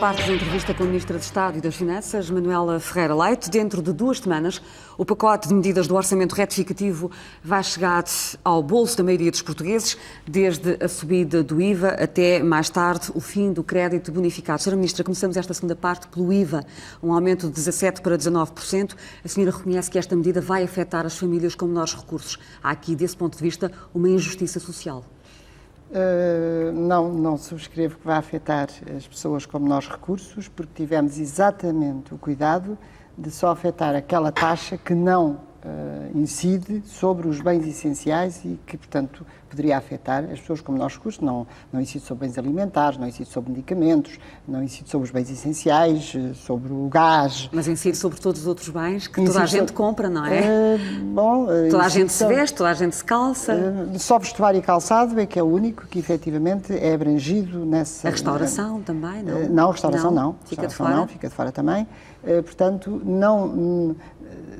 parte da entrevista com a Ministra de Estado e das Finanças, Manuela Ferreira Leite. Dentro de 2 semanas, o pacote de medidas do orçamento retificativo vai chegar ao bolso da maioria dos portugueses, desde a subida do IVA até, mais tarde, o fim do crédito bonificado. Sra. Ministra, começamos esta segunda parte pelo IVA, um aumento de 17% para 19%. A senhora reconhece que esta medida vai afetar as famílias com menores recursos. Há aqui, desse ponto de vista, uma injustiça social. Não subscrevo que vai afetar as pessoas com menores recursos, porque tivemos exatamente o cuidado de só afetar aquela taxa que não incide sobre os bens essenciais e que, portanto, poderia afetar as pessoas com menores recursos. Não incide sobre bens alimentares, não incide sobre medicamentos, não incide sobre os bens essenciais, sobre o gás. Mas incide sobre todos os outros bens que toda a gente compra, não é? Toda a gente se veste, toda a gente se calça. Só vestuário e calçado é que é o único que efetivamente é abrangido nessa... A restauração também, não? Não, a restauração não. Fica de fora? Não, fica de fora também. Portanto,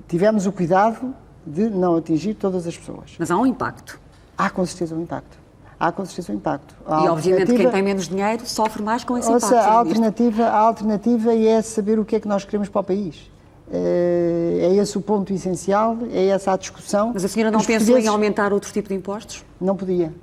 tivemos o cuidado de não atingir todas as pessoas. Mas há um impacto. Há com certeza um impacto. E obviamente quem tem menos dinheiro sofre mais com esse impacto. A alternativa é saber o que é que nós queremos para o país. É esse o ponto essencial, é essa a discussão. Mas a senhora não pensou em aumentar outro tipo de impostos? Não podia.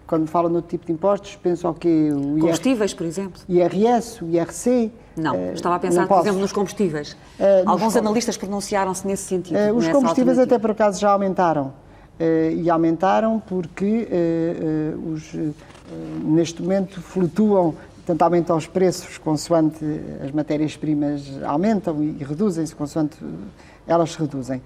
Quando falo no tipo de impostos, penso ao quê? Combustíveis, por exemplo? IRS, o IRC. Não, estava a pensar, por exemplo, nos combustíveis. Alguns analistas pronunciaram-se nesse sentido. Os combustíveis até por acaso já aumentaram. E aumentaram porque neste momento flutuam, portanto aumentam os preços consoante as matérias-primas aumentam e reduzem-se consoante elas se reduzem.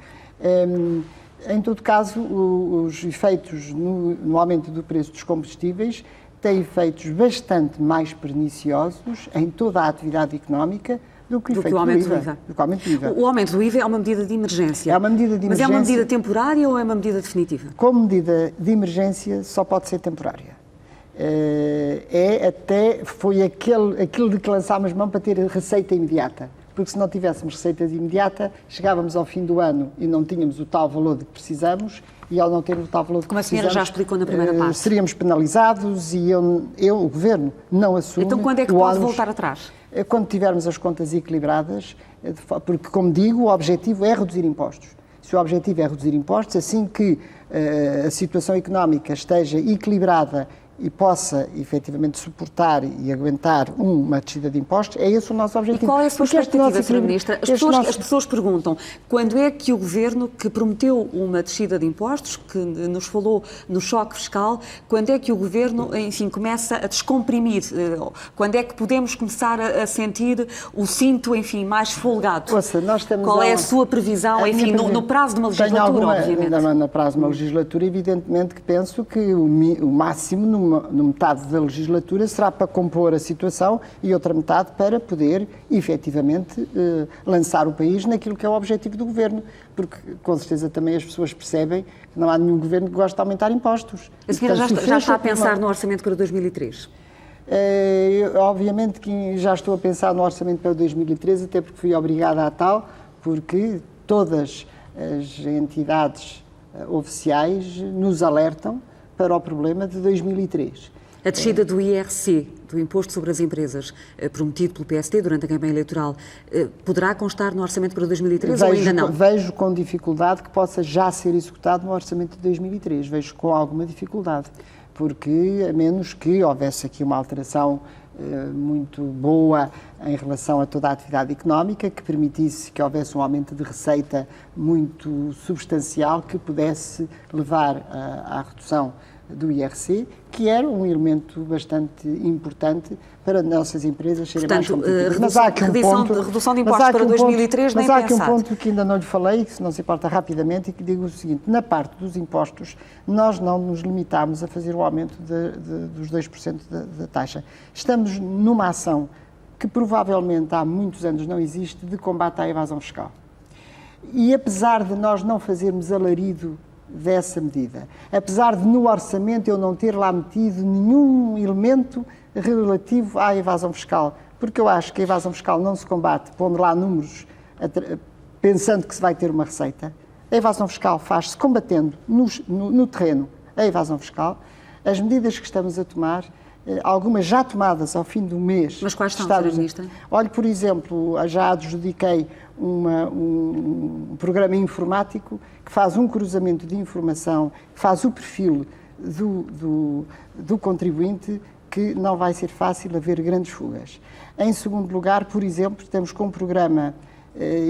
Em todo caso, os efeitos no aumento do preço dos combustíveis têm efeitos bastante mais perniciosos em toda a atividade económica do que o aumento do IVA. O aumento do IVA é uma medida de emergência. É uma medida de emergência. Mas é uma medida temporária ou é uma medida definitiva? Como medida de emergência só pode ser temporária. Foi aquilo de que lançámos mão para ter receita imediata. Porque se não tivéssemos receita imediata, chegávamos ao fim do ano e não tínhamos o tal valor de que precisamos, e ao não termos o tal valor de que precisamos... Como a senhora já explicou na primeira parte. Seríamos penalizados e o Governo, não assume... Então quando é que pode voltar atrás? Quando tivermos as contas equilibradas, porque, como digo, o objetivo é reduzir impostos. Se o objetivo é reduzir impostos, assim que a situação económica esteja equilibrada e possa, efetivamente, suportar e aguentar uma descida de impostos, é esse o nosso objetivo. E qual é a sua expectativa, Sra. Ministra? As pessoas perguntam, quando é que o Governo, que prometeu uma descida de impostos, que nos falou no choque fiscal, quando é que o Governo, enfim, começa a descomprimir? Quando é que podemos começar a sentir o cinto, enfim, mais folgado? Qual é a sua previsão, enfim, no prazo de uma legislatura, obviamente? No prazo de uma legislatura, evidentemente que penso que o máximo no metade da legislatura será para compor a situação e outra metade para poder, efetivamente, lançar o país naquilo que é o objetivo do Governo. Porque, com certeza, também as pessoas percebem que não há nenhum Governo que goste de aumentar impostos. A senhora já está a pensar no orçamento para 2003? Obviamente que já estou a pensar no orçamento para 2013, até porque fui obrigada a tal, porque todas as entidades oficiais nos alertam para o problema de 2003. A descida do IRC, do Imposto sobre as Empresas, prometido pelo PSD durante a campanha eleitoral, poderá constar no orçamento para 2013 ou ainda não? Vejo com dificuldade que possa já ser executado no orçamento de 2003. Vejo com alguma dificuldade, porque a menos que houvesse aqui uma alteração muito boa em relação a toda a atividade económica, que permitisse que houvesse um aumento de receita muito substancial que pudesse levar à redução do IRC, que era um elemento bastante importante para nossas empresas serem mais competitivas. Mas há aqui redução de impostos para 2003 nem pensado. Mas há aqui um ponto que ainda não lhe falei, que se não se importa rapidamente, e que digo o seguinte: na parte dos impostos, nós não nos limitámos a fazer o aumento dos 2% da taxa. Estamos numa ação que provavelmente há muitos anos não existe, de combate à evasão fiscal. E apesar de nós não fazermos alarido dessa medida, apesar de no orçamento eu não ter lá metido nenhum elemento relativo à evasão fiscal, porque eu acho que a evasão fiscal não se combate pondo lá números pensando que se vai ter uma receita. A evasão fiscal faz-se combatendo no terreno a evasão fiscal. As medidas que estamos a tomar algumas já tomadas ao fim do mês. Mas quais são, Sra. Ministra? Olhe, por exemplo, já adjudiquei um programa informático que faz um cruzamento de informação, que faz o perfil do contribuinte, que não vai ser fácil haver grandes fugas. Em segundo lugar, por exemplo, estamos com um programa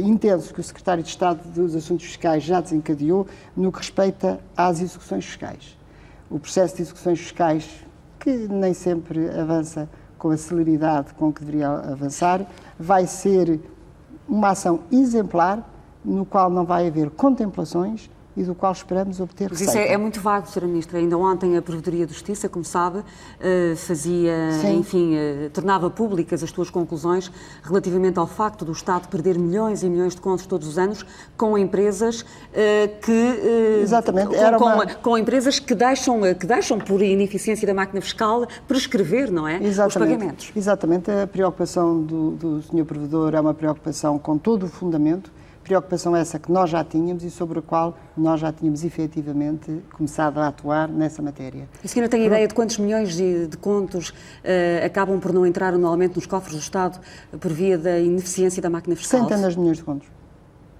intenso que o Secretário de Estado dos Assuntos Fiscais já desencadeou no que respeita às execuções fiscais. O processo de execuções fiscais, que nem sempre avança com a celeridade com que deveria avançar, vai ser uma ação exemplar, no qual não vai haver contemplações e do qual esperamos obter Mas receita. isso é muito vago, Sra. Ministra. Ainda ontem a Provedoria de Justiça, como sabe, tornava públicas as suas conclusões relativamente ao facto do Estado perder milhões e milhões de contos todos os anos com empresas Exatamente. Com empresas que deixam por ineficiência da máquina fiscal prescrever, não é? Os pagamentos. Exatamente. A preocupação do Sr. Provedor é uma preocupação com todo o fundamento. Preocupação essa que nós já tínhamos e sobre a qual nós já tínhamos efetivamente começado a atuar nessa matéria. A senhora tem ideia de quantos milhões de contos acabam por não entrar anualmente nos cofres do Estado por via da ineficiência da máquina fiscal? Centenas de milhões de contos.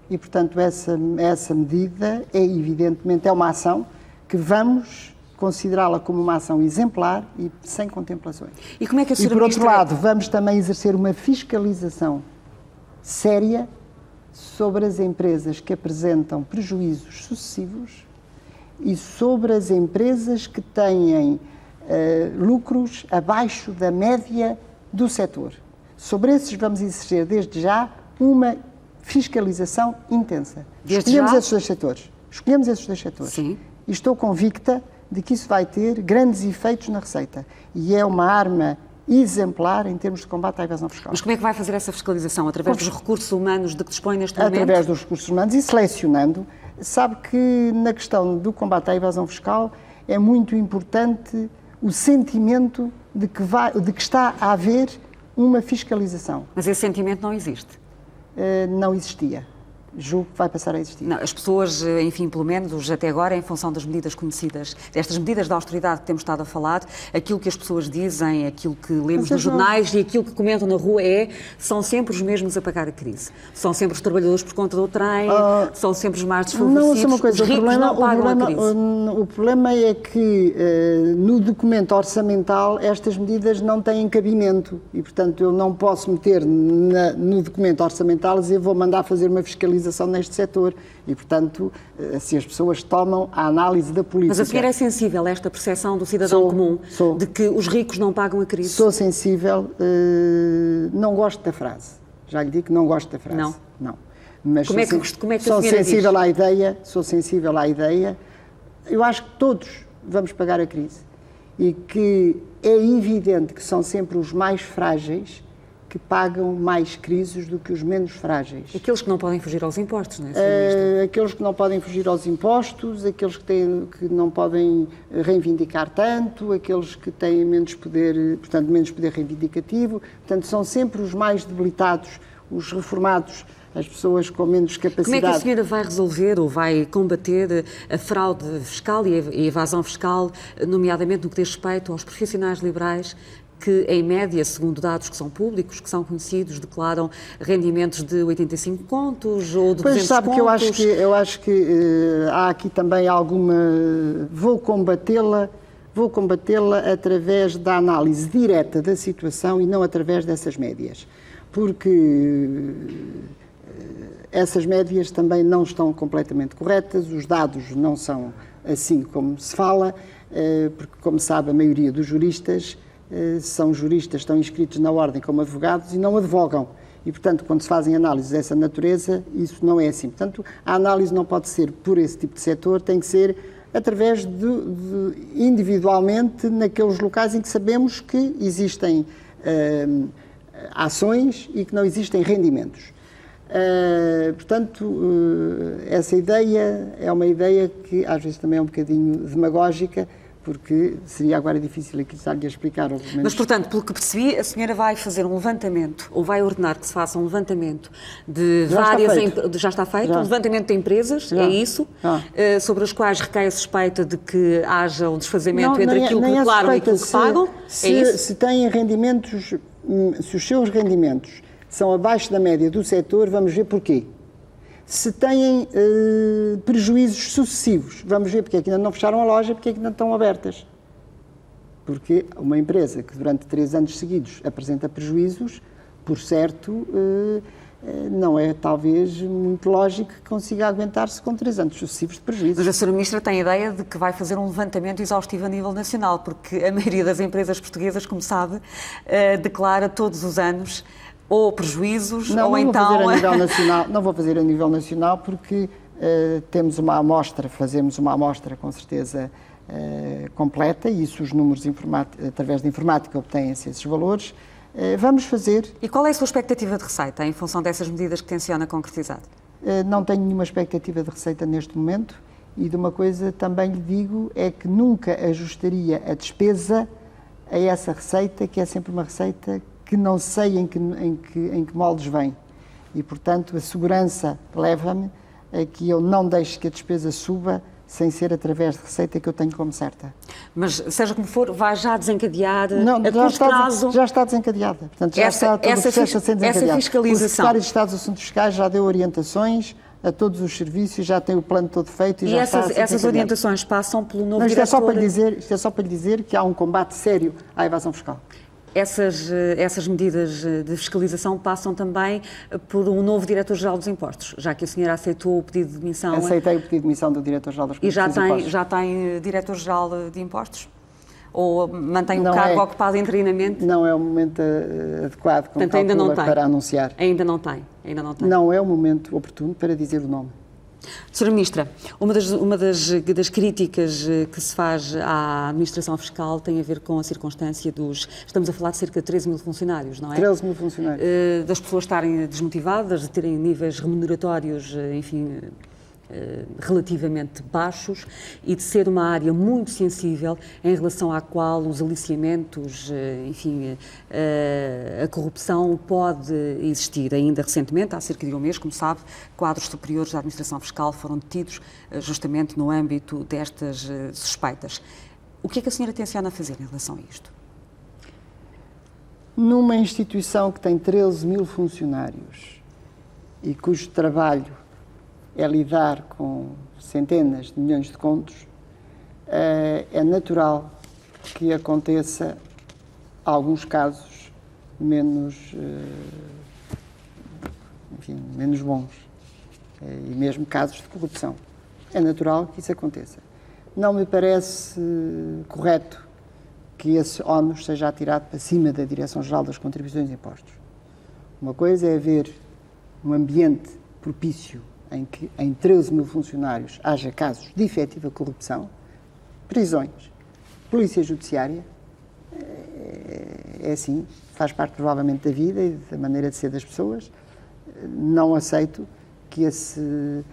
E, portanto, essa medida é uma ação que vamos considerá-la como uma ação exemplar e sem contemplações. E como é que a senhora por outro lado, vamos também exercer uma fiscalização séria sobre as empresas que apresentam prejuízos sucessivos e sobre as empresas que têm lucros abaixo da média do setor. Sobre esses vamos exercer, desde já, uma fiscalização intensa. Escolhemos esses dois setores. Sim. E estou convicta de que isso vai ter grandes efeitos na receita. E é uma arma exemplar em termos de combate à evasão fiscal. Mas como é que vai fazer essa fiscalização? Através dos recursos humanos de que dispõe neste momento? Através dos recursos humanos e selecionando. Sabe que na questão do combate à evasão fiscal é muito importante o sentimento de que está a haver uma fiscalização. Mas esse sentimento não existe? Não existia. Julgo que vai passar a existir. Não, as pessoas, enfim, pelo menos até agora, em função das medidas conhecidas, destas medidas de austeridade que temos estado a falar, aquilo que as pessoas dizem, aquilo que lemos nos jornais e aquilo que comentam na rua são sempre os mesmos a pagar a crise. São sempre os trabalhadores por conta do trem, são sempre os mais desfavorecidos, não, uma coisa, os ricos não pagam a crise. O problema é que no documento orçamental estas medidas não têm cabimento e, portanto, eu não posso meter no documento orçamental e dizer vou mandar fazer uma fiscalização neste setor e, portanto, se as pessoas tomam a análise da política... Mas a senhora é sensível a esta percepção do cidadão comum de que os ricos não pagam a crise? Sou sensível, não gosto da frase. Já lhe digo que não gosto da frase. Não. Mas como é que a senhora diz? Sou sensível à ideia. Eu acho que todos vamos pagar a crise e que é evidente que são sempre os mais frágeis que pagam mais crises do que os menos frágeis. Aqueles que não podem fugir aos impostos, não é? Aqueles que não podem fugir aos impostos, aqueles que não podem reivindicar tanto, aqueles que têm menos poder, portanto, menos poder reivindicativo. Portanto, são sempre os mais debilitados, os reformados, as pessoas com menos capacidade. Como é que a senhora vai resolver ou vai combater a fraude fiscal e a evasão fiscal, nomeadamente no que diz respeito aos profissionais liberais que, em média, segundo dados que são públicos, que são conhecidos, declaram rendimentos de 85 contos ou de 200 pois sabe contos? Que eu acho que há aqui também alguma... Vou combatê-la através da análise direta da situação e não através dessas médias. Porque essas médias também não estão completamente corretas, os dados não são assim como se fala, porque, como sabe, a maioria dos juristas são juristas, estão inscritos na ordem como advogados e não advogam. E, portanto, quando se fazem análises dessa natureza, isso não é assim. Portanto, a análise não pode ser por esse tipo de setor, tem que ser através individualmente naqueles locais em que sabemos que existem ações e que não existem rendimentos. Portanto, essa ideia é uma ideia que às vezes também é um bocadinho demagógica, porque seria agora difícil aqui estar-lhe a explicar. Obviamente. Mas, portanto, pelo que percebi, a senhora vai fazer um levantamento, ou vai ordenar que se faça um levantamento de várias... Já está feito? Um levantamento de empresas, é isso? Sobre as quais recai a suspeita de que haja um desfazamento entre aquilo que declaram e aquilo que pagam? Se têm rendimentos, se os seus rendimentos são abaixo da média do setor, vamos ver porquê. Se têm prejuízos sucessivos, vamos ver porque é que ainda não fecharam a loja, porque é que ainda estão abertas. Porque uma empresa que durante 3 anos seguidos apresenta prejuízos, por certo, não é talvez muito lógico que consiga aguentar-se com 3 anos sucessivos de prejuízos. Mas a Sra. Ministra tem a ideia de que vai fazer um levantamento exaustivo a nível nacional, porque a maioria das empresas portuguesas, como sabe, declara todos os anos ou prejuízos, não, ou não então... Vou fazer a nível nacional, não vou fazer a nível nacional porque temos uma amostra, fazemos uma amostra com certeza completa e isso os números através da informática obtêm-se esses valores. Vamos fazer... E qual é a sua expectativa de receita em função dessas medidas que tenciona concretizar? Não tenho nenhuma expectativa de receita neste momento e de uma coisa também lhe digo é que nunca ajustaria a despesa a essa receita, que é sempre uma receita que não sei em que moldes vem. E, portanto, a segurança leva-me a que eu não deixe que a despesa suba sem ser através de receita que eu tenho como certa. Mas, seja como for, vai já desencadear não, a curto prazo... Já está desencadeada. Portanto, já está todo o processo a ser desencadeado. Essa fiscalização... O Secretário de Estado dos Assuntos Fiscais já deu orientações a todos os serviços, já tem o plano todo feito e já está a ser essas orientações passam pelo novo diretor... Isto é só para lhe dizer que há um combate sério à evasão fiscal. Essas medidas de fiscalização passam também por um novo Diretor-Geral dos Impostos, já que a senhora aceitou o pedido de demissão... Aceitei o pedido de demissão do Diretor-Geral dos Impostos. E já tem Diretor-Geral de Impostos? Ou mantém o cargo ocupado interinamente? Não é o momento adequado para anunciar. Ainda não tem. Não é o momento oportuno para dizer o nome. Sra. Ministra, uma das críticas que se faz à administração fiscal tem a ver com a circunstância estamos a falar de cerca de 13 mil funcionários, não é? 13 mil funcionários. Das pessoas estarem desmotivadas, de terem níveis remuneratórios, enfim, relativamente baixos e de ser uma área muito sensível em relação à qual os aliciamentos, enfim, a corrupção pode existir. Ainda recentemente, há cerca de um mês, como sabe, quadros superiores da administração fiscal foram detidos justamente no âmbito destas suspeitas. O que é que a senhora tenciona fazer em relação a isto? Numa instituição que tem 13 mil funcionários e cujo trabalho é lidar com centenas de milhões de contos, é natural que aconteça alguns casos menos bons, e mesmo casos de corrupção. É natural que isso aconteça. Não me parece correto que esse ónus seja atirado para cima da Direção-Geral das Contribuições e Impostos. Uma coisa é haver um ambiente propício em que em 13 mil funcionários haja casos de efetiva corrupção, prisões, polícia judiciária, é assim, faz parte provavelmente da vida e da maneira de ser das pessoas. Não aceito que essa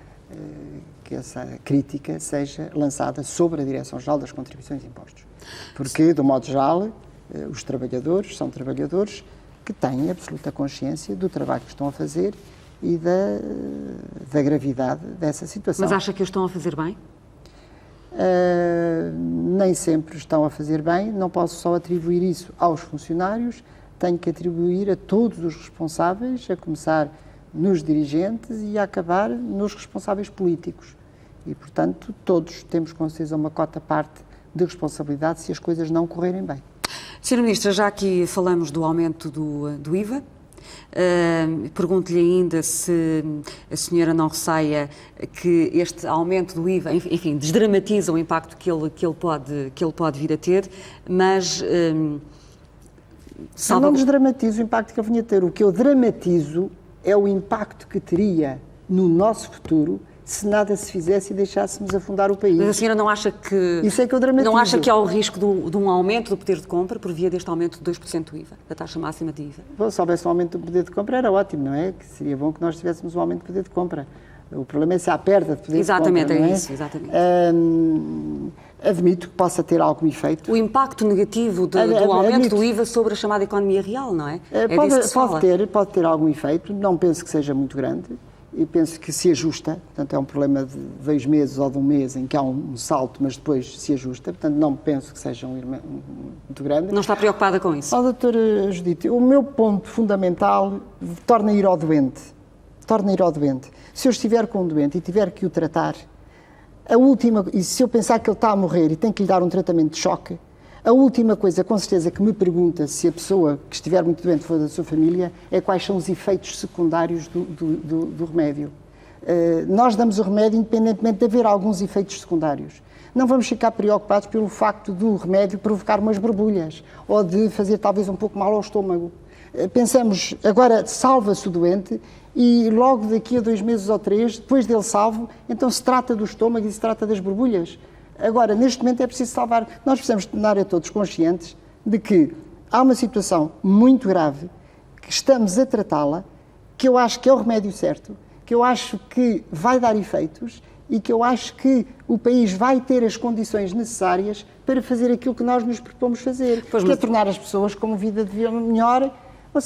crítica seja lançada sobre a Direção-Geral das Contribuições e Impostos. Porque, do modo geral, os trabalhadores são trabalhadores que têm absoluta consciência do trabalho que estão a fazer e da gravidade dessa situação. Mas acha que o estão a fazer bem? Nem sempre estão a fazer bem. Não posso só atribuir isso aos funcionários, tenho que atribuir a todos os responsáveis, a começar nos dirigentes e a acabar nos responsáveis políticos. E, portanto, todos temos com certeza uma cota-parte de responsabilidade se as coisas não correrem bem. Sra. Ministra, já aqui falamos do aumento do IVA. Pergunto-lhe ainda se a senhora não receia que este aumento do IVA, enfim, desdramatiza o impacto que ele pode vir a ter, mas... Eu não desdramatizo o impacto que ele vinha a ter. O que eu dramatizo é o impacto que teria no nosso futuro se nada se fizesse e deixássemos afundar o país. Mas a senhora não acha que... Isso é que eu dramatizo. Não acha que há o risco de um aumento do poder de compra por via deste aumento de 2% do IVA, da taxa máxima de IVA? Bom, se houvesse um aumento do poder de compra era ótimo, não é? Que seria bom que nós tivéssemos um aumento do poder de compra. O problema é se há perda de poder Exatamente, de compra, não é? Isso, exatamente. Admito que possa ter algum efeito. O impacto negativo do aumento do IVA sobre a chamada economia real, não é? Pode ter algum efeito, não penso que seja muito grande, e penso que se ajusta, portanto é um problema de 2 meses ou de 1 mês em que há um salto, mas depois se ajusta, portanto não penso que seja muito grande. Não está preocupada com isso? Doutora Judite, o meu ponto fundamental torna a ir ao doente. Se eu estiver com um doente e tiver que o tratar, e se eu pensar que ele está a morrer e tenho que lhe dar um tratamento de choque, a última coisa, com certeza, que me pergunta se a pessoa que estiver muito doente for da sua família é quais são os efeitos secundários do remédio. Nós damos o remédio independentemente de haver alguns efeitos secundários. Não vamos ficar preocupados pelo facto do remédio provocar umas borbulhas ou de fazer talvez um pouco mal ao estômago. Pensamos, agora salva-se o doente e logo daqui a 2 meses ou 3, depois dele salvo, então se trata do estômago e se trata das borbulhas. Agora, neste momento é preciso salvar. Nós precisamos tornar a todos conscientes de que há uma situação muito grave, que estamos a tratá-la, que eu acho que é o remédio certo, que eu acho que vai dar efeitos e que eu acho que o país vai ter as condições necessárias para fazer aquilo que nós nos propomos fazer, que é tornar as pessoas com vida de vida melhor.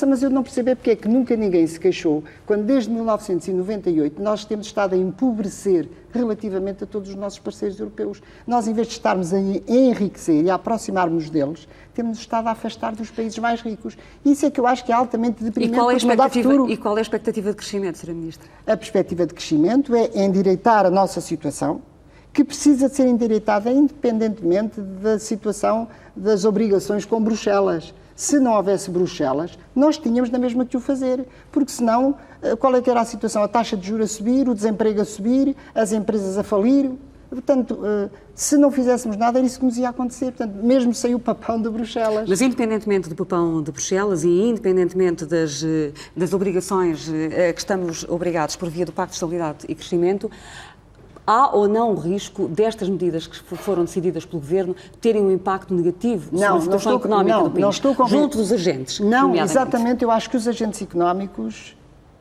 Mas eu não percebo porque é que nunca ninguém se queixou, quando desde 1998 nós temos estado a empobrecer relativamente a todos os nossos parceiros europeus. Nós, em vez de estarmos a enriquecer e a aproximarmos deles, temos estado a afastar dos países mais ricos. Isso é que eu acho que é altamente deprimente. E qual é a expectativa de crescimento, Sra. Ministra? A perspectiva de crescimento é endireitar a nossa situação, que precisa de ser endireitada independentemente da situação das obrigações com Bruxelas. Se não houvesse Bruxelas, nós tínhamos na mesma que o fazer, porque senão, qual é que era a situação? A taxa de juros a subir, o desemprego a subir, as empresas a falir. Portanto, se não fizéssemos nada, era isso que nos ia acontecer, portanto, mesmo sem o papão de Bruxelas. Mas independentemente do papão de Bruxelas e independentemente das obrigações que estamos obrigados por via do Pacto de Estabilidade e Crescimento, há ou não o risco destas medidas que foram decididas pelo Governo terem um impacto negativo sobre a situação económica do país, junto dos agentes? Não, exatamente. Eu acho que os agentes económicos,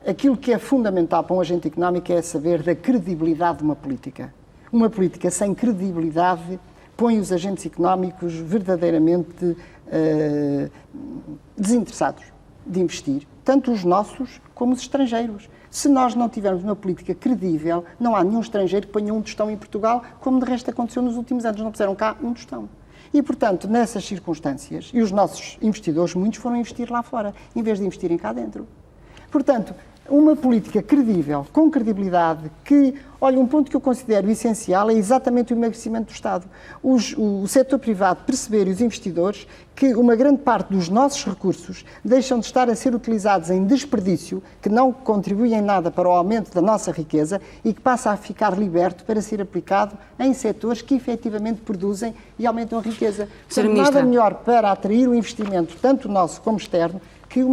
aquilo que é fundamental para um agente económico é saber da credibilidade de uma política. Uma política sem credibilidade põe os agentes económicos verdadeiramente desinteressados de investir, tanto os nossos como os estrangeiros. Se nós não tivermos uma política credível, não há nenhum estrangeiro que ponha um tostão em Portugal, como de resto aconteceu nos últimos anos. Não puseram cá um tostão. E, portanto, nessas circunstâncias, e os nossos investidores, muitos foram investir lá fora, em vez de investirem cá dentro. Portanto, uma política credível, com credibilidade, que, olha, um ponto que eu considero essencial é exatamente o emagrecimento do Estado. O setor privado perceber e os investidores que uma grande parte dos nossos recursos deixam de estar a ser utilizados em desperdício, que não contribuem em nada para o aumento da nossa riqueza e que passa a ficar liberto para ser aplicado em setores que efetivamente produzem e aumentam a riqueza. Portanto, nada melhor para atrair o investimento, tanto nosso como externo, que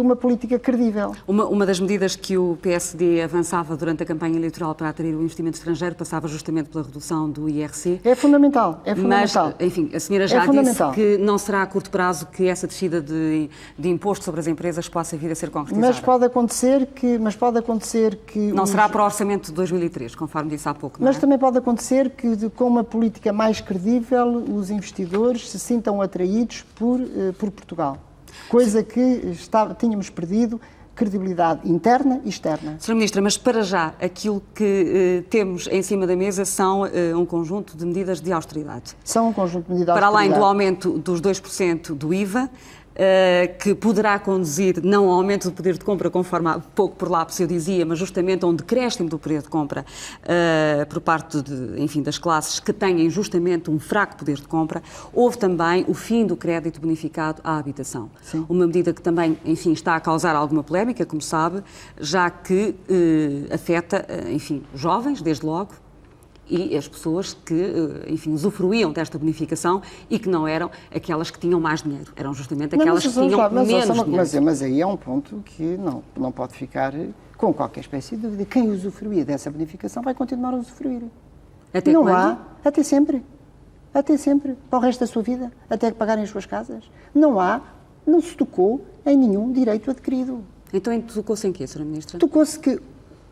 uma política credível. Uma das medidas que o PSD avançava durante a campanha eleitoral para atrair o investimento estrangeiro passava justamente pela redução do IRC. É fundamental, é fundamental. Mas, enfim, a senhora já disse que não será a curto prazo que essa descida de imposto sobre as empresas possa vir a ser concretizada. Mas pode acontecer que não será para o orçamento de 2003, conforme disse há pouco, não Mas é? também pode acontecer que, com uma política mais credível, os investidores se sintam atraídos por Portugal. Coisa que tínhamos perdido, credibilidade interna e externa. Sra. Ministra, mas para já aquilo que temos em cima da mesa são um conjunto de medidas de austeridade. São um conjunto de medidas de austeridade. Para além do aumento dos 2% do IVA, que poderá conduzir não ao aumento do poder de compra, conforme há pouco por lá eu dizia, mas justamente a um decréscimo do poder de compra por parte das classes que têm justamente um fraco poder de compra. Houve também o fim do crédito bonificado à habitação. Sim. Uma medida que também, está a causar alguma polémica, como sabe, já que afeta, os jovens, desde logo, e as pessoas que, usufruíam desta bonificação e que não eram aquelas que tinham mais dinheiro, eram justamente aquelas que tinham menos dinheiro. Mas aí é um ponto que não pode ficar com qualquer espécie de dúvida. Quem usufruía dessa bonificação vai continuar a usufruir. Até não quando? Há, até sempre, para o resto da sua vida, até que pagarem as suas casas. Não se tocou em nenhum direito adquirido. Então tocou-se em quê, Sra. Ministra? Tocou-se que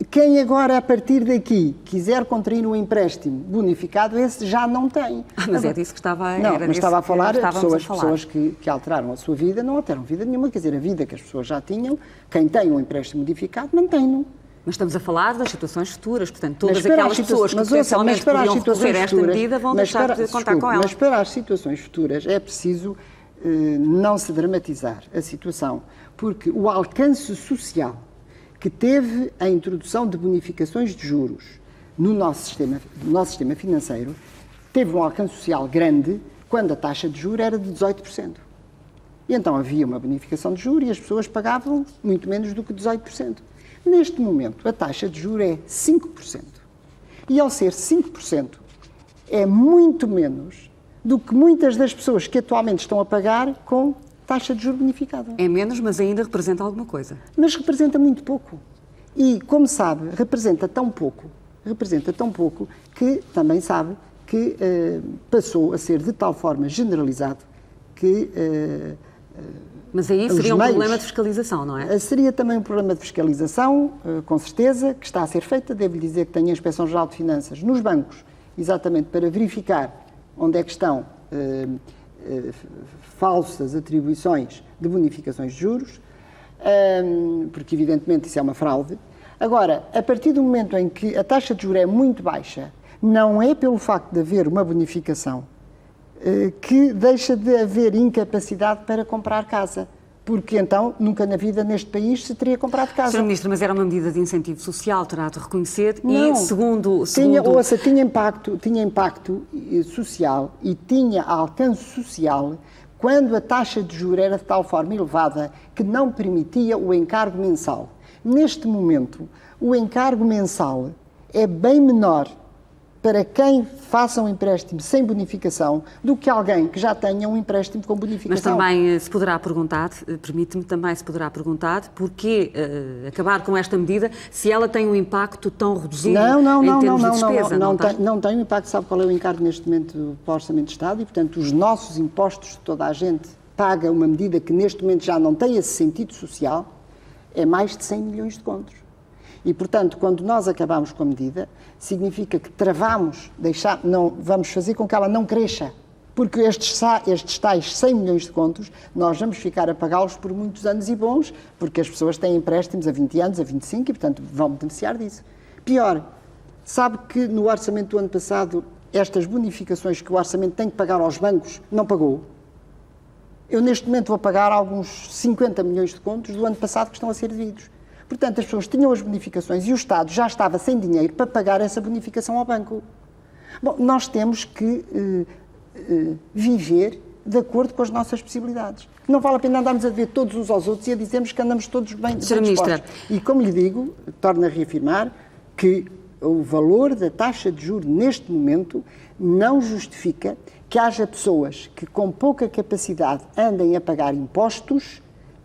Quem agora, a partir daqui, quiser contrair um empréstimo bonificado, esse já não tem. Mas é disso que estava Não, mas estava a falar pessoas que alteraram a sua vida, não alteraram vida nenhuma, quer dizer, a vida que as pessoas já tinham, quem tem um empréstimo modificado, mantém-no. Mas estamos a falar das situações futuras, portanto, todas aquelas pessoas que potencialmente podiam recorrer a esta medida vão deixar de contar com ela. Mas para as situações futuras é preciso não se dramatizar a situação, porque o alcance social que teve a introdução de bonificações de juros no nosso sistema financeiro teve um alcance social grande quando a taxa de juros era de 18%. E então havia uma bonificação de juros e as pessoas pagavam muito menos do que 18%. Neste momento, a taxa de juros é 5%. E ao ser 5%, é muito menos do que muitas das pessoas que atualmente estão a pagar com taxa de juros bonificada. É menos, mas ainda representa alguma coisa. Mas representa muito pouco. E, como sabe, representa tão pouco que também sabe que passou a ser de tal forma generalizado que... Mas aí seria um problema de fiscalização, não é? Seria também um problema de fiscalização, com certeza, que está a ser feita. Devo dizer que tem a Inspeção-Geral de Finanças nos bancos, exatamente para verificar onde é que estão falsas atribuições de bonificações de juros, porque evidentemente isso é uma fraude. Agora, a partir do momento em que a taxa de juros é muito baixa, não é pelo facto de haver uma bonificação que deixa de haver incapacidade para comprar casa. Porque então, nunca na vida neste país se teria comprado casa. Sr. Ministro, mas era uma medida de incentivo social, terá de reconhecer, não, e segundo... Tinha impacto social e tinha alcance social quando a taxa de juros era de tal forma elevada que não permitia o encargo mensal. Neste momento, o encargo mensal é bem menor para quem faça um empréstimo sem bonificação do que alguém que já tenha um empréstimo com bonificação. Mas também se poderá perguntar, permite-me, também se poderá perguntar porquê acabar com esta medida se ela tem um impacto tão reduzido em termos de despesa? Não tem um impacto. Sabe qual é o encargo neste momento para o Orçamento de Estado? E, portanto, os nossos impostos, toda a gente paga uma medida que neste momento já não tem esse sentido social, é mais de 100 milhões de contos. E, portanto, quando nós acabamos com a medida, significa que vamos fazer com que ela não cresça. Porque estes tais 100 milhões de contos, nós vamos ficar a pagá-los por muitos anos e bons, porque as pessoas têm empréstimos a 20 anos, a 25, e, portanto, vão beneficiar disso. Pior, sabe que no orçamento do ano passado, estas bonificações que o orçamento tem que pagar aos bancos, não pagou? Eu, neste momento, vou pagar alguns 50 milhões de contos do ano passado que estão a ser devidos. Portanto, as pessoas tinham as bonificações e o Estado já estava sem dinheiro para pagar essa bonificação ao banco. Bom, nós temos que viver de acordo com as nossas possibilidades. Não vale a pena andarmos a ver todos uns aos outros e a dizermos que andamos todos bem dispostos. E, como lhe digo, torno a reafirmar que o valor da taxa de juros neste momento não justifica que haja pessoas que com pouca capacidade andem a pagar impostos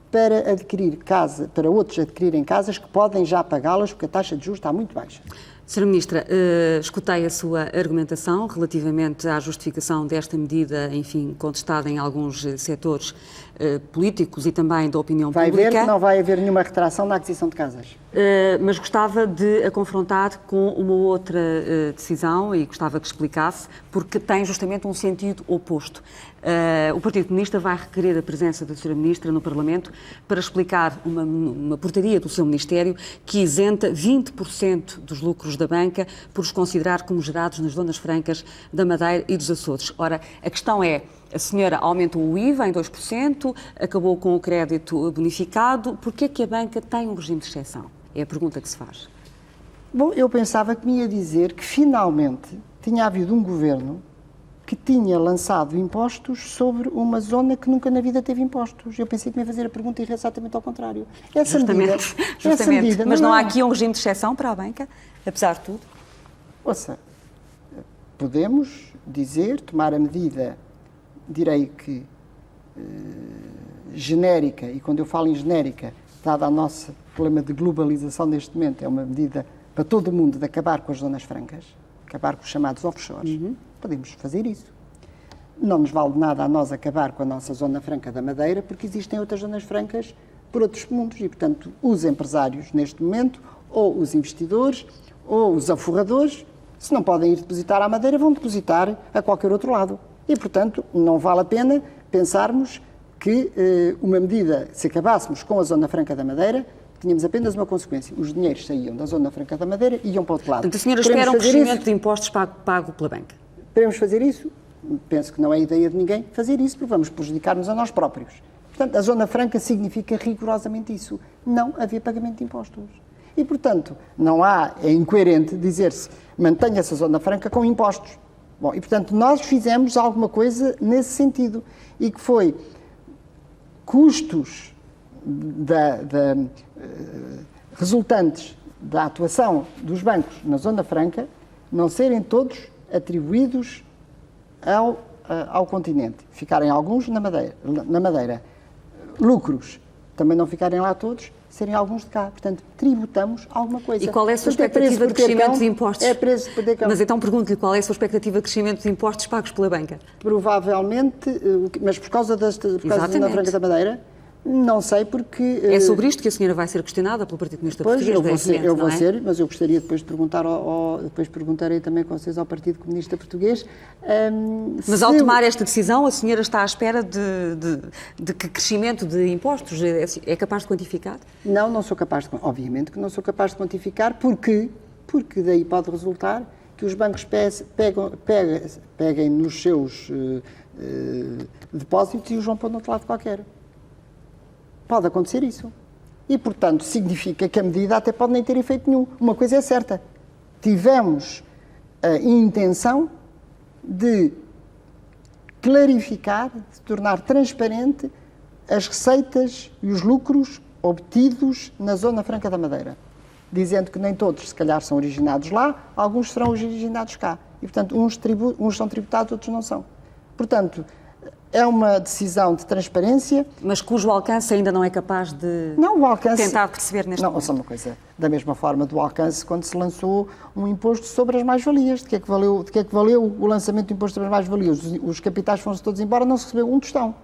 para adquirir casa, para outros adquirirem casas que podem já pagá-las porque a taxa de juros está muito baixa. Sra. Ministra, escutei a sua argumentação relativamente à justificação desta medida, enfim, contestada em alguns setores políticos e também da opinião pública. Vai ver que não vai haver nenhuma retração na aquisição de casas. Mas gostava de a confrontar com uma outra decisão e gostava que explicasse, porque tem justamente um sentido oposto. O Partido Comunista vai requerer a presença da Sra. Ministra no Parlamento para explicar uma portaria do seu Ministério que isenta 20% dos lucros da banca por os considerar como gerados nas zonas francas da Madeira e dos Açores. Ora, a questão é, a senhora aumentou o IVA em 2%, acabou com o crédito bonificado, porquê é que a banca tem um regime de exceção? É a pergunta que se faz. Bom, eu pensava que me ia dizer que finalmente tinha havido um governo que tinha lançado impostos sobre uma zona que nunca na vida teve impostos. Eu pensei que me ia fazer a pergunta exatamente ao contrário. Justamente. Mas não há aqui um regime de exceção para a banca, apesar de tudo? Ouça, podemos dizer, tomar a medida, direi que genérica, e quando eu falo em genérica, dado o nosso problema de globalização neste momento, é uma medida para todo o mundo de acabar com as zonas francas, acabar com os chamados offshores. Podemos fazer isso. Não nos vale nada a nós acabar com a nossa zona franca da Madeira, porque existem outras zonas francas por outros mundos e, portanto, os empresários, neste momento, ou os investidores, ou os aforradores, se não podem ir depositar à Madeira, vão depositar a qualquer outro lado. E, portanto, não vale a pena pensarmos que uma medida, se acabássemos com a Zona Franca da Madeira, tínhamos apenas uma consequência. Os dinheiros saíam da Zona Franca da Madeira e iam para o outro lado. Portanto, a senhora espera um crescimento de impostos pago pela banca? Queremos fazer isso? Penso que não é ideia de ninguém fazer isso, porque vamos prejudicar-nos a nós próprios. Portanto, a Zona Franca significa rigorosamente isso. Não haver pagamento de impostos. E, portanto, é incoerente dizer-se mantenha-se a Zona Franca com impostos. Bom, e, portanto, nós fizemos alguma coisa nesse sentido. E que foi custos resultantes da atuação dos bancos na Zona Franca não serem todos atribuídos ao continente. Ficarem alguns na Madeira. Lucros também não ficarem lá todos, serem alguns de cá. Portanto, tributamos alguma coisa. E qual é a sua expectativa de crescimento de impostos? É preço por ter cão. Mas então pergunto-lhe qual é a sua expectativa de crescimento de impostos pagos pela banca? Provavelmente, mas por causa da Zona Franca da Madeira, não sei porque... É sobre isto que a senhora vai ser questionada pelo Partido Comunista Português? Eu vou ser, mas eu gostaria depois de perguntar, depois perguntarei também com vocês ao Partido Comunista Português. Mas ao tomar esta decisão, a senhora está à espera de que crescimento de impostos? É capaz de quantificar? Não sou capaz de... Obviamente que não sou capaz de quantificar, porque daí pode resultar que os bancos peguem nos seus depósitos e os vão pôr no outro lado qualquer. Pode acontecer isso. E, portanto, significa que a medida até pode nem ter efeito nenhum. Uma coisa é certa. Tivemos a intenção de clarificar, de tornar transparente as receitas e os lucros obtidos na Zona Franca da Madeira. Dizendo que nem todos, se calhar, são originados lá, alguns serão originados cá. E, portanto, uns são tributados, outros não são. Portanto, é uma decisão de transparência. Mas cujo alcance ainda não é capaz de tentar perceber neste momento. Não, só uma coisa. Da mesma forma do alcance quando se lançou um imposto sobre as mais-valias. De que é que valeu o lançamento do imposto sobre as mais-valias? Os capitais foram-se todos embora, não se recebeu um tostão.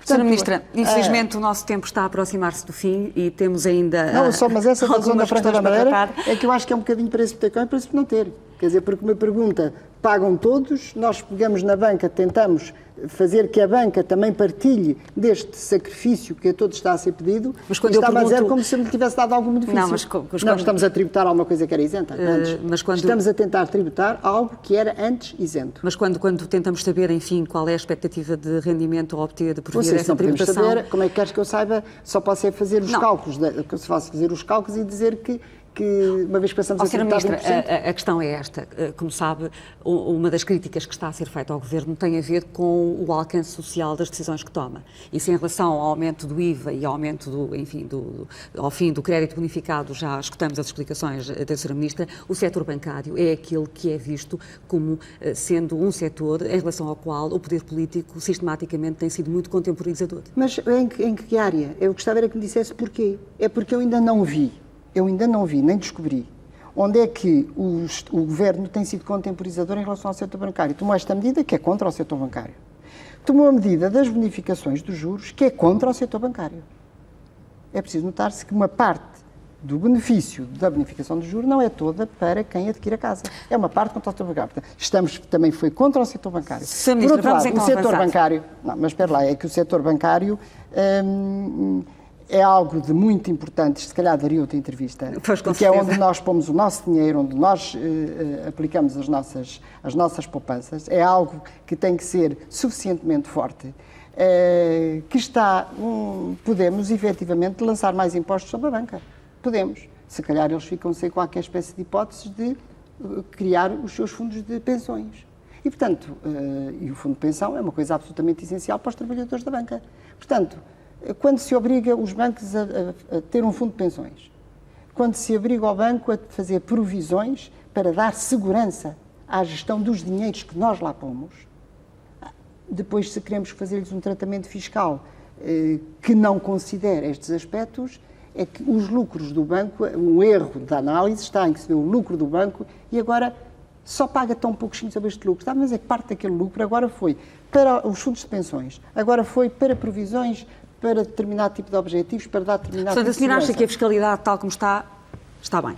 Sra. Ministra, infelizmente o nosso tempo está a aproximar-se do fim e temos ainda mas essa da Zona Franca da Madeira tratar. é que eu acho que é um bocadinho para esse petecão e para esse não ter. Quer dizer, porque me pergunta, pagam todos, nós pegamos na banca, tentamos fazer que a banca também partilhe deste sacrifício que a todos está a ser pedido, mas quando está-me a dizer como se me tivesse dado algum benefício. Não, estamos a tributar alguma coisa que era isenta antes. Estamos a tentar tributar algo que era antes isento. Mas quando tentamos saber, enfim, qual é a expectativa de rendimento a obter por via dessa tributação... Saber, como é que queres que eu saiba? Só posso é fazer os cálculos, se faço fazer os cálculos e dizer que uma vez que passamos a tributar 20%... A questão é esta. Como sabe, uma das críticas que está a ser feita ao Governo tem a ver com o alcance social das decisões que toma. Isso em relação ao aumento do IVA e ao aumento ao fim do crédito bonificado, já escutamos as explicações da Sra. Ministra, o setor bancário é aquele que é visto como sendo um setor em relação ao qual o poder político sistematicamente tem sido muito contemporizador. Mas em que área? Eu gostava era que me dissesse porquê. É porque eu ainda não vi, nem descobri, onde é que o Governo tem sido contemporizador em relação ao setor bancário. Tomou esta medida, que é contra o setor bancário. Tomou a medida das bonificações dos juros, que é contra o setor bancário. É preciso notar-se que uma parte do benefício da bonificação dos juros não é toda para quem adquire a casa. É uma parte contra o setor bancário. Portanto, também foi contra o setor bancário. Por outro lado, o setor bancário... Não, mas espera lá, é que o setor bancário... é algo de muito importante, se calhar daria outra entrevista, porque é onde nós pomos o nosso dinheiro, onde nós aplicamos as nossas poupanças, é algo que tem que ser suficientemente forte, podemos efetivamente lançar mais impostos sobre a banca. Podemos. Se calhar eles ficam sem qualquer espécie de hipóteses de criar os seus fundos de pensões. E, portanto, e o fundo de pensão é uma coisa absolutamente essencial para os trabalhadores da banca. Portanto, quando se obriga os bancos a ter um fundo de pensões, quando se obriga o banco a fazer provisões para dar segurança à gestão dos dinheiros que nós lá pomos, depois se queremos fazer-lhes um tratamento fiscal que não considere estes aspectos, é que os lucros do banco, um erro da análise está em que se vê o lucro do banco e agora só paga tão pouquinho sobre este lucro. Mas é que parte daquele lucro agora foi para os fundos de pensões, agora foi para provisões, para determinado tipo de objetivos, para dar determinado tipo de segurança. Portanto, a senhora acha que a fiscalidade, tal como está bem?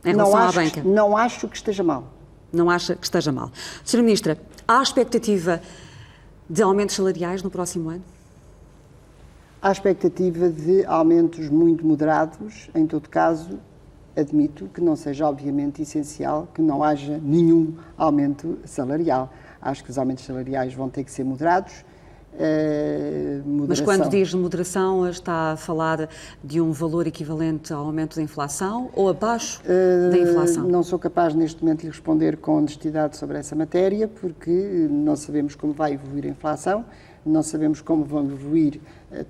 em relação à banca? Não acho que esteja mal. Não acha que esteja mal. Sra. Ministra, há expectativa de aumentos salariais no próximo ano? Há expectativa de aumentos muito moderados. Em todo caso, admito que não seja obviamente essencial que não haja nenhum aumento salarial. Acho que os aumentos salariais vão ter que ser moderados. Mas quando diz moderação, está a falar de um valor equivalente ao aumento da inflação ou abaixo da inflação? Não sou capaz neste momento de lhe responder com honestidade sobre essa matéria, porque não sabemos como vai evoluir a inflação, não sabemos como vão evoluir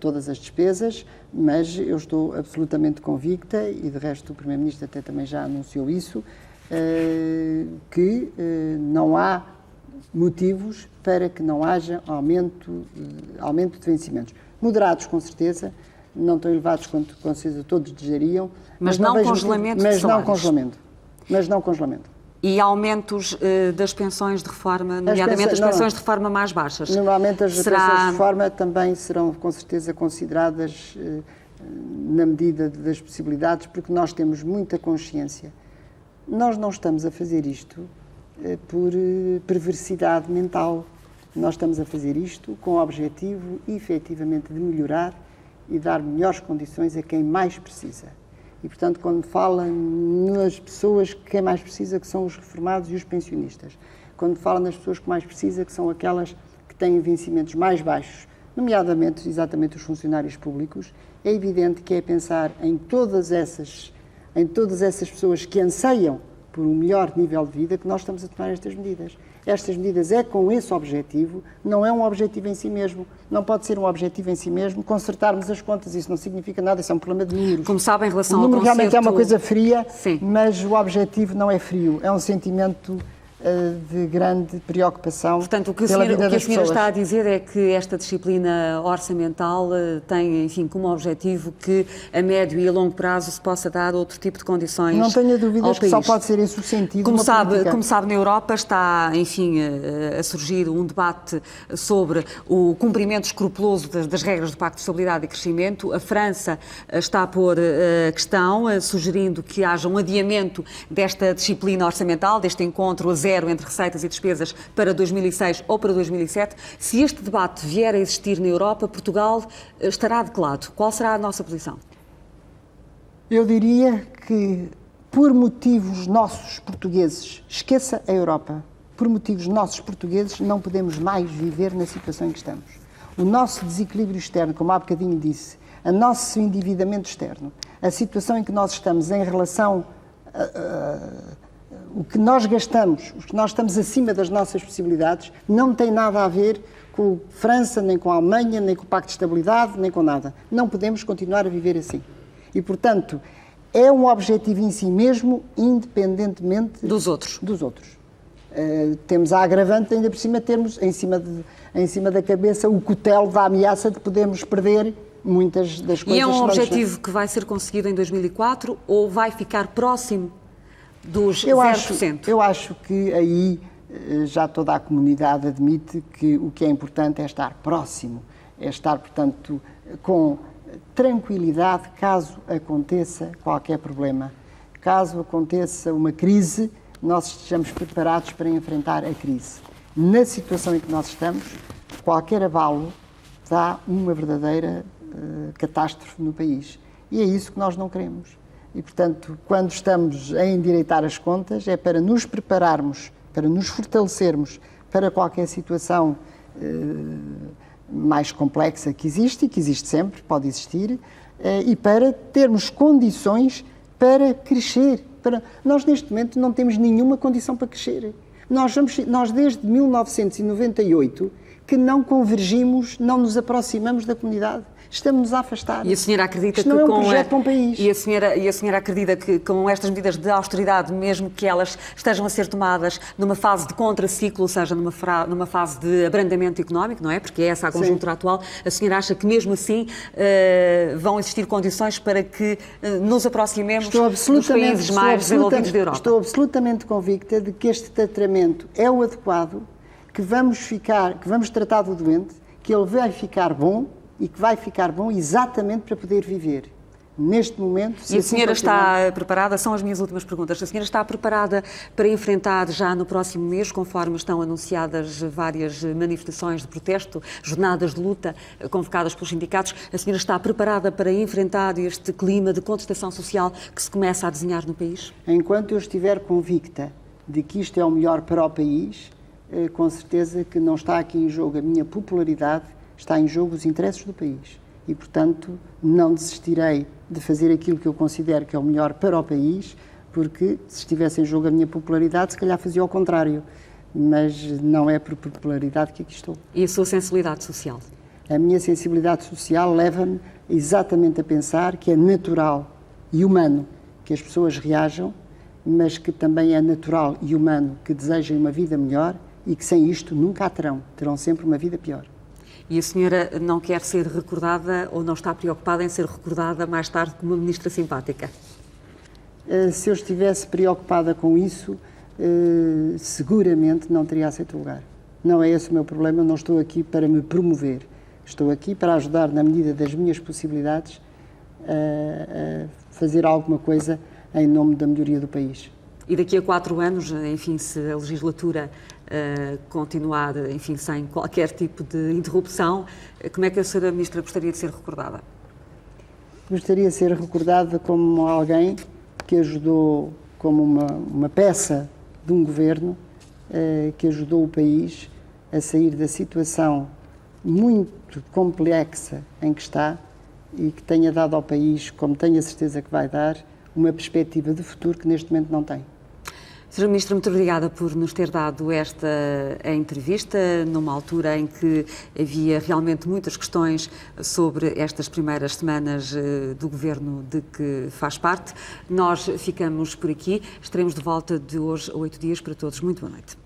todas as despesas, mas eu estou absolutamente convicta, e de resto o Primeiro-Ministro até também já anunciou isso, que não há motivos para que não haja aumento de vencimentos. Moderados, com certeza, não tão elevados quanto, com certeza, todos desejariam. Mas não congelamento de salários. Mas não congelamento. E aumentos das pensões de reforma, nomeadamente as pensões de reforma mais baixas? Normalmente as pensões de reforma também serão, com certeza, consideradas na medida das possibilidades, porque nós temos muita consciência. Nós não estamos a fazer isto por perversidade mental. Nós estamos a fazer isto com o objetivo, efetivamente, de melhorar e dar melhores condições a quem mais precisa. E, portanto, quando fala nas pessoas que quem mais precisa, que são os reformados e os pensionistas, quando fala nas pessoas que mais precisa, que são aquelas que têm vencimentos mais baixos, nomeadamente, exatamente, os funcionários públicos, é evidente que é pensar em todas essas pessoas que anseiam por um melhor nível de vida que nós estamos a tomar estas medidas. Estas medidas é com esse objetivo, não é um objetivo em si mesmo. Não pode ser um objetivo em si mesmo consertarmos as contas. Isso não significa nada, isso é um problema de números. Como sabem, em relação ao concerto... O número realmente é uma coisa fria, Sim. Mas o objetivo não é frio. É um sentimento de grande preocupação. Portanto, o que pela vida das a senhora pessoas. está a dizer é que esta disciplina orçamental tem, enfim, como objetivo que a médio e a longo prazo se possa dar outro tipo de condições. Não tenha dúvidas ao que país. só pode ser esse o sentido. Como sabe, na Europa está, enfim, a surgir um debate sobre o cumprimento escrupuloso das regras do Pacto de Estabilidade e Crescimento. A França está a pôr a questão, sugerindo que haja um adiamento desta disciplina orçamental, deste encontro a zero entre receitas e despesas para 2006 ou para 2007. Se este debate vier a existir na Europa, Portugal estará de que lado? Qual será a nossa posição? Eu diria que, por motivos nossos portugueses, esqueça a Europa, por motivos nossos portugueses, não podemos mais viver na situação em que estamos. O nosso desequilíbrio externo, como há bocadinho disse, o nosso endividamento externo, a situação em que nós estamos em relação o que nós gastamos, o que nós estamos acima das nossas possibilidades, não tem nada a ver com a França, nem com a Alemanha, nem com o Pacto de Estabilidade, nem com nada. Não podemos continuar a viver assim. E, portanto, é um objetivo em si mesmo, independentemente dos outros. Temos a agravante, ainda por cima, termos em cima da cabeça o cutelo da ameaça de podermos perder muitas das coisas. E é um objetivo que vai ser conseguido em 2004 ou vai ficar próximo dos 0%? Eu acho que aí já toda a comunidade admite que o que é importante é estar próximo, é estar, portanto, com tranquilidade caso aconteça qualquer problema. Caso aconteça uma crise, nós estejamos preparados para enfrentar a crise. Na situação em que nós estamos, qualquer abalo dá uma verdadeira catástrofe no país. E é isso que nós não queremos. E, portanto, quando estamos a endireitar as contas, é para nos prepararmos, para nos fortalecermos para qualquer situação mais complexa que existe, e que existe sempre, pode existir, e para termos condições para crescer. Nós, neste momento, não temos nenhuma condição para crescer. Nós desde 1998, que não convergimos, não nos aproximamos da comunidade. Estamos-nos a afastar. E a senhora acredita Isto não é um projeto para um país. E a senhora acredita que com estas medidas de austeridade, mesmo que elas estejam a ser tomadas numa fase de contraciclo, ou seja, numa fase de abrandamento económico, não é? Porque é essa a conjuntura atual, a senhora acha que mesmo assim vão existir condições para que nos aproximemos dos países mais desenvolvidos da Europa? Estou absolutamente convicta de que este tratamento é o adequado, que vamos tratar do doente, que ele vai ficar bom, e que vai ficar bom exatamente para poder viver. Neste momento... E a senhora está preparada, são as minhas últimas perguntas, a senhora está preparada para enfrentar já no próximo mês, conforme estão anunciadas várias manifestações de protesto, jornadas de luta convocadas pelos sindicatos, a senhora está preparada para enfrentar este clima de contestação social que se começa a desenhar no país? Enquanto eu estiver convicta de que isto é o melhor para o país, com certeza que não está aqui em jogo a minha popularidade, está em jogo os interesses do país. E, portanto, não desistirei de fazer aquilo que eu considero que é o melhor para o país, porque se estivesse em jogo a minha popularidade, se calhar fazia ao contrário. Mas não é por popularidade que aqui estou. E a sua sensibilidade social? A minha sensibilidade social leva-me exatamente a pensar que é natural e humano que as pessoas reajam, mas que também é natural e humano que desejem uma vida melhor e que sem isto nunca a terão. Terão sempre uma vida pior. E a senhora não quer ser recordada ou não está preocupada em ser recordada mais tarde como uma ministra simpática? Se eu estivesse preocupada com isso, seguramente não teria aceito o lugar. Não é esse o meu problema, eu não estou aqui para me promover. Estou aqui para ajudar, na medida das minhas possibilidades, a fazer alguma coisa em nome da melhoria do país. E daqui a 4 anos, enfim, se a legislatura continuar, enfim, sem qualquer tipo de interrupção, como é que a senhora ministra gostaria de ser recordada? Gostaria de ser recordada como alguém que ajudou, como uma peça de um governo que ajudou o país a sair da situação muito complexa em que está e que tenha dado ao país, como tenho a certeza que vai dar, uma perspectiva de futuro que neste momento não tem. Sra. Ministra, muito obrigada por nos ter dado esta entrevista, numa altura em que havia realmente muitas questões sobre estas primeiras semanas do governo de que faz parte. Nós ficamos por aqui, estaremos de volta de hoje a 8 dias para todos. Muito boa noite.